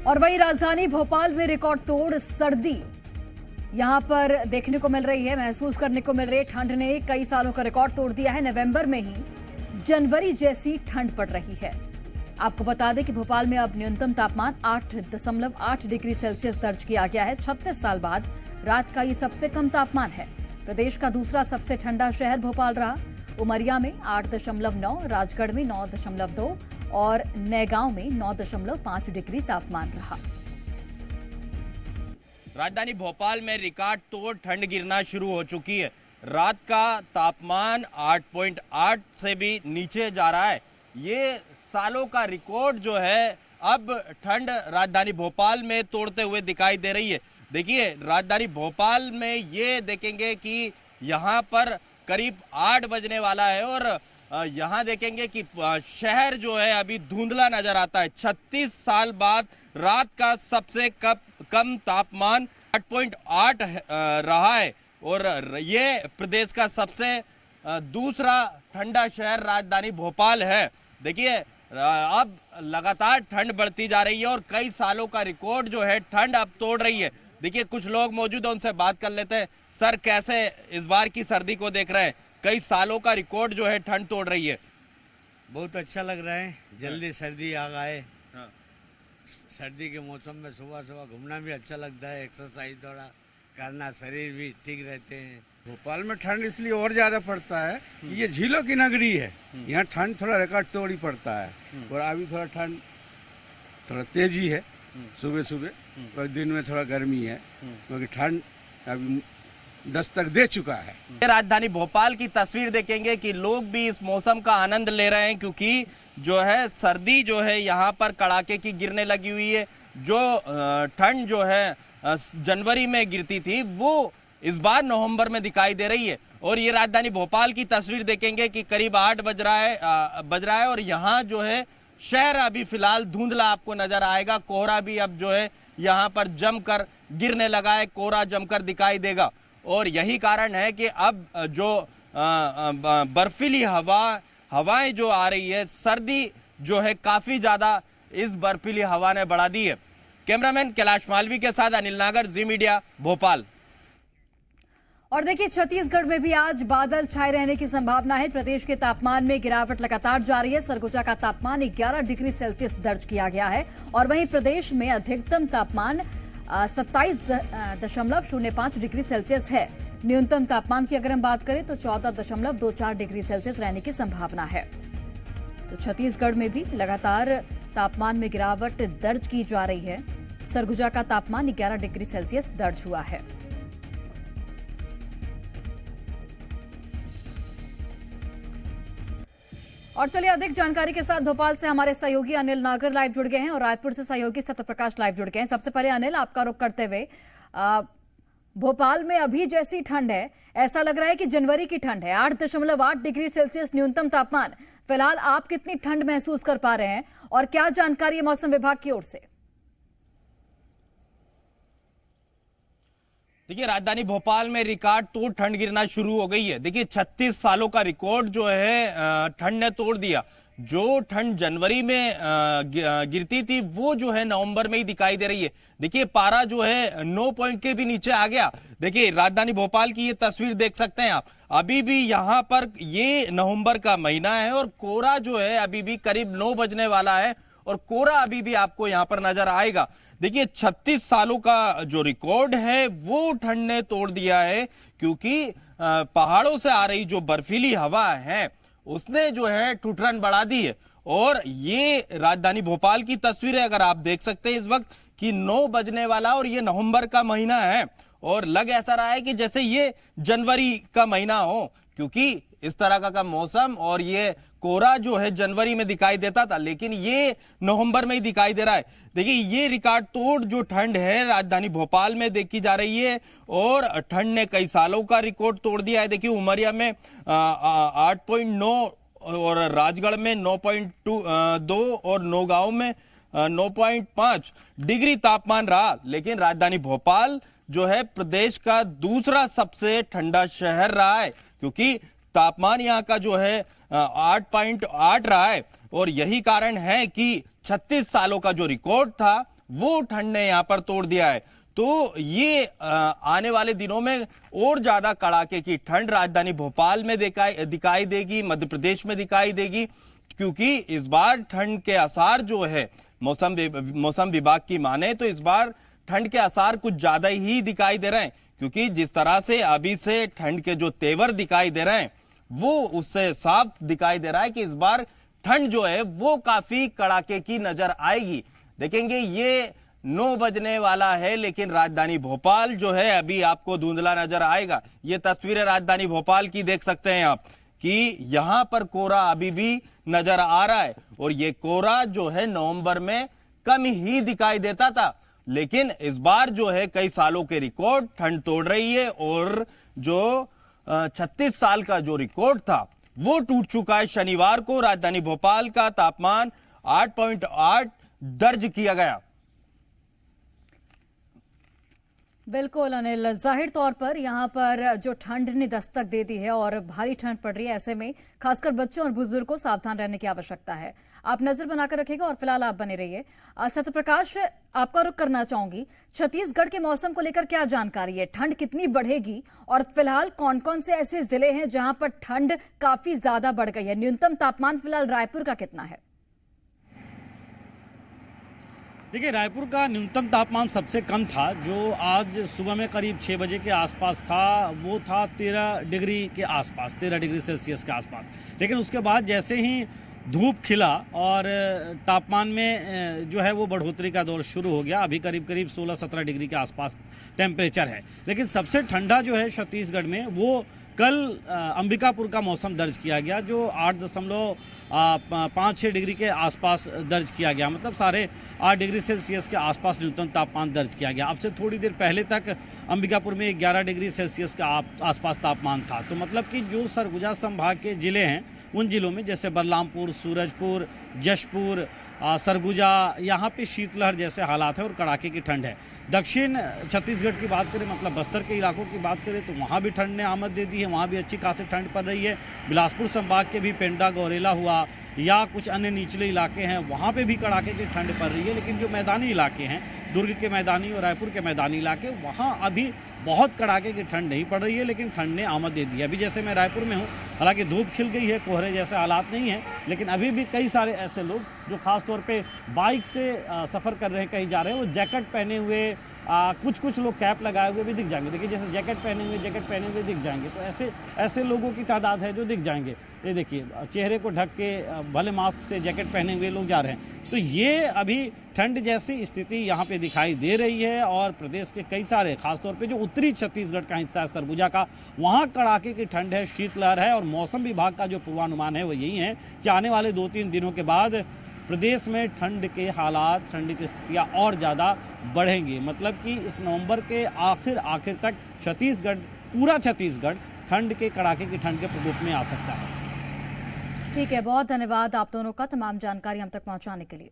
और वही राजधानी भोपाल में रिकॉर्ड तोड़ सर्दी यहां पर देखने को मिल रही है, महसूस करने को मिल रही है। ठंड ने कई सालों का रिकॉर्ड तोड़ दिया है। नवंबर में ही जनवरी जैसी ठंड पड़ रही है। आपको बता दें कि भोपाल में अब न्यूनतम तापमान 8.8 डिग्री सेल्सियस दर्ज किया गया है। 36 साल बाद रात का ये सबसे कम तापमान है। प्रदेश का दूसरा सबसे ठंडा शहर भोपाल रहा। उमरिया में 8.9, राजगढ़ में 9.2 और नैगांव में 9.5 डिग्री तापमान रहा। राजधानी भोपाल में रिकॉर्ड तोड़ ठंड गिरना शुरू हो चुकी है। रात का तापमान 8.8 से भी नीचे जा रहा है। ये सालों का रिकॉर्ड जो है अब ठंड राजधानी भोपाल में तोड़ते हुए दिखाई दे रही है। देखिए, राजधानी भोपाल में ये देखेंगे कि यहाँ पर करीब 8 बजने वाला है और यहाँ देखेंगे कि शहर जो है अभी धुंधला नजर आता है। 36 साल बाद रात का सबसे कम तापमान 8.8 रहा है और ये प्रदेश का सबसे दूसरा ठंडा शहर राजधानी भोपाल है। देखिए, अब लगातार ठंड बढ़ती जा रही है और कई सालों का रिकॉर्ड जो है ठंड अब तोड़ रही है। देखिए, कुछ लोग मौजूद हैं, उनसे बात कर लेते हैं। सर, कैसे इस बार की सर्दी को देख रहे हैं? कई सालों का रिकॉर्ड जो है ठंड तोड़ रही है। बहुत अच्छा लग रहा है, जल्दी सर्दी आ गए। हाँ। सर्दी के मौसम में सुबह सुबह घूमना भी अच्छा लगता है, एक्सरसाइज थोड़ा करना, शरीर भी ठीक रहते हैं। भोपाल में ठंड इसलिए और ज़्यादा पड़ता है कि ये झीलों की नगरी है। यहाँ ठंड थोड़ा रिकॉर्ड तोड़ ही पड़ता है और अभी थोड़ा ठंड थोड़ा तेजी है सुबह सुबह और दिन में थोड़ा गर्मी है क्योंकि ठंड अभी दस्तक दे चुका है। राजधानी भोपाल की तस्वीर देखेंगे कि लोग भी इस मौसम का आनंद ले रहे हैं क्योंकि जो है सर्दी जो है यहाँ पर कड़ाके की गिरने लगी हुई है। जो ठंड जो है जनवरी में गिरती थी वो इस बार नवंबर में दिखाई दे रही है। और ये राजधानी भोपाल की तस्वीर देखेंगे कि करीब 8 बज रहा है और यहाँ जो है शहर अभी फिलहाल धुंधला आपको नजर आएगा। कोहरा भी अब जो है यहाँ पर जमकर गिरने लगा है, कोहरा जमकर दिखाई देगा और यही कारण है कि अब जो बर्फीली हवाएं जो आ रही है, सर्दी जो है काफी ज्यादा इस बर्फीली हवा ने बढ़ा दी है। कैमरामैन कैलाश मालवी के साथ अनिल नागर, जी मीडिया, भोपाल। और देखिए, छत्तीसगढ़ में भी आज बादल छाए रहने की संभावना है। प्रदेश के तापमान में गिरावट लगातार जारी है। सरगुजा का तापमान 11 डिग्री सेल्सियस दर्ज किया गया है और वहीं प्रदेश में अधिकतम तापमान 27.05 डिग्री सेल्सियस है। न्यूनतम तापमान की अगर हम बात करें तो 14.24 डिग्री सेल्सियस रहने की संभावना है। तो छत्तीसगढ़ में भी लगातार तापमान में गिरावट दर्ज की जा रही है। सरगुजा का तापमान 11 डिग्री सेल्सियस दर्ज हुआ है। और चलिए अधिक जानकारी के साथ भोपाल से हमारे सहयोगी अनिल नागर लाइव जुड़ गए हैं और रायपुर से सहयोगी सत्यप्रकाश लाइव जुड़ गए हैं। सबसे पहले अनिल, आपका रुख करते हुए, भोपाल में अभी जैसी ठंड है, ऐसा लग रहा है कि जनवरी की ठंड है। 8.8 डिग्री सेल्सियस न्यूनतम तापमान। फिलहाल आप कितनी ठंड महसूस कर पा रहे हैं और क्या जानकारी है मौसम विभाग की ओर से? देखिए, राजधानी भोपाल में रिकॉर्ड तोड़ ठंड गिरना शुरू हो गई है। देखिए, 36 सालों का रिकॉर्ड जो है ठंड ने तोड़ दिया। जो ठंड जनवरी में गिरती थी वो जो है नवंबर में ही दिखाई दे रही है। देखिए, पारा जो है 9 पॉइंट के भी नीचे आ गया। देखिए, राजधानी भोपाल की ये तस्वीर देख सकते हैं आप। अभी भी यहाँ पर ये नवंबर का महीना है और कोहरा जो है अभी भी करीब 9 बजने वाला है और कोहरा अभी भी आपको यहाँ पर नजर आएगा। देखिए, 36 सालों का जो रिकॉर्ड है वो ठंड ने तोड़ दिया है क्योंकि पहाड़ों से आ रही जो बर्फीली हवा है उसने जो है ठुठरन बढ़ा दी है। और ये राजधानी भोपाल की तस्वीर है, अगर आप देख सकते हैं इस वक्त कि 9 बजने वाला और ये नवंबर का महीना है और लग ऐसा रहा है कि जैसे ये जनवरी का महीना हो क्योंकि इस तरह का मौसम और ये कोहरा जो है जनवरी में दिखाई देता था लेकिन ये नवंबर में ही दिखाई दे रहा है। देखिए, ये रिकॉर्ड तोड़ जो ठंड है राजधानी भोपाल में देखी जा रही है और ठंड ने कई सालों का रिकॉर्ड तोड़ दिया है। देखिए, उमरिया में 8.9 और राजगढ़ में 9.2 और नौगांव में 9.5 डिग्री तापमान रहा। लेकिन राजधानी भोपाल जो है प्रदेश का दूसरा सबसे ठंडा शहर रहा है क्योंकि तापमान यहाँ का जो है 8.8 रहा है और यही कारण है कि 36 सालों का जो रिकॉर्ड था वो ठंड ने यहां पर तोड़ दिया है। तो ये आने वाले दिनों में और ज्यादा कड़ाके की ठंड राजधानी भोपाल में दिखाई देगी, मध्य प्रदेश में दिखाई देगी, क्योंकि इस बार ठंड के आसार जो है मौसम विभाग की माने तो इस बार ठंड के आसार कुछ ज्यादा ही दिखाई दे रहे हैं, क्योंकि जिस तरह से अभी से ठंड के जो तेवर दिखाई दे रहे हैं वो उससे साफ दिखाई दे रहा है कि इस बार ठंड जो है वो काफी कड़ाके की नजर आएगी। देखेंगे ये 9 बजने वाला है, लेकिन राजधानी भोपाल जो है अभी आपको धुंधला नजर आएगा। ये तस्वीरें राजधानी भोपाल की देख सकते हैं आप कि यहां पर कोहरा अभी भी नजर आ रहा है, और ये कोहरा जो है नवंबर में कम ही दिखाई देता था, लेकिन इस बार जो है कई सालों के रिकॉर्ड ठंड तोड़ रही है, और जो 36 साल का जो रिकॉर्ड था वो टूट चुका है। शनिवार को राजधानी भोपाल का तापमान 8.8 दर्ज किया गया। बिल्कुल अनिल, जाहिर तौर पर यहाँ पर जो ठंड ने दस्तक दे दी है और भारी ठंड पड़ रही है, ऐसे में खासकर बच्चों और बुजुर्ग को सावधान रहने की आवश्यकता है। आप नजर बनाकर रखिएगा और फिलहाल आप बने रहिए। सत्यप्रकाश, आपका रुख करना चाहूंगी, छत्तीसगढ़ के मौसम को लेकर क्या जानकारी है? ठंड कितनी बढ़ेगी और फिलहाल कौन कौन से ऐसे जिले हैं जहां पर ठंड काफी ज्यादा बढ़ गई है? न्यूनतम तापमान फिलहाल रायपुर का कितना है? देखिए, रायपुर का न्यूनतम तापमान सबसे कम था, जो आज सुबह में करीब 6 बजे के आसपास था, वो था 13 डिग्री के आसपास, 13 डिग्री सेल्सियस के आसपास। लेकिन उसके बाद जैसे ही धूप खिला और तापमान में जो है वो बढ़ोतरी का दौर शुरू हो गया। अभी करीब 16-17 डिग्री के आसपास टेम्परेचर है। लेकिन सबसे ठंडा जो है छत्तीसगढ़ में वो कल अंबिकापुर का मौसम दर्ज किया गया, जो 8.56 डिग्री के आसपास दर्ज किया गया, मतलब 8.5 डिग्री सेल्सियस के आसपास न्यूनतम तापमान दर्ज किया गया। अब से थोड़ी देर पहले तक अंबिकापुर में 11 डिग्री सेल्सियस के आसपास तापमान था। तो मतलब कि जो सरगुजा संभाग के ज़िले हैं उन जिलों में जैसे बलरामपुर, सूरजपुर, जशपुर, सरगुजा, यहाँ पे शीतलहर जैसे हालात हैं और कड़ाके की ठंड है। दक्षिण छत्तीसगढ़ की बात करें, मतलब बस्तर के इलाकों की बात करें, तो वहाँ भी ठंड ने आमद दे दी है, वहाँ भी अच्छी खासी ठंड पड़ रही है। बिलासपुर संभाग के भी पेंड्रा, गौरेला हुआ या कुछ अन्य निचले इलाके हैं, वहाँ पे भी कड़ाके की ठंड पड़ रही है। लेकिन जो मैदानी इलाके हैं, दुर्ग के मैदानी और रायपुर के मैदानी इलाके, वहाँ अभी बहुत कड़ाके की ठंड नहीं पड़ रही है, लेकिन ठंड ने आमद दे दी है। अभी जैसे मैं रायपुर में हूँ, हालांकि धूप खिल गई है, कोहरे जैसे हालात नहीं हैं, लेकिन अभी भी कई सारे ऐसे लोग जो खास तौर पे बाइक से सफ़र कर रहे हैं, कहीं जा रहे हैं, वो जैकेट पहने हुए, कुछ लोग कैप लगाए हुए भी दिख जाएंगे। देखिए, जैसे जैकेट पहने हुए दिख जाएंगे, तो ऐसे लोगों की तादाद है जो दिख जाएंगे। ये देखिए, चेहरे को ढक के भले मास्क से जैकेट पहने हुए लोग जा रहे हैं। तो ये अभी ठंड जैसी स्थिति यहाँ पे दिखाई दे रही है, और प्रदेश के कई सारे, खासतौर पे जो उत्तरी छत्तीसगढ़ का हिस्सा है सरगुजा का, वहाँ कड़ाके की ठंड है, शीतलहर है। और मौसम विभाग का जो पूर्वानुमान है वो यही है कि आने वाले 2-3 दिनों के बाद प्रदेश में ठंड के हालात, ठंड की स्थितियाँ और ज़्यादा बढ़ेंगी। मतलब कि इस नवंबर के आखिर तक पूरा छत्तीसगढ़ ठंड के कड़ाके की ठंड के प्रकोप में आ सकता है। ठीक है, बहुत धन्यवाद आप दोनों का तमाम जानकारी हम तक पहुंचाने के लिए।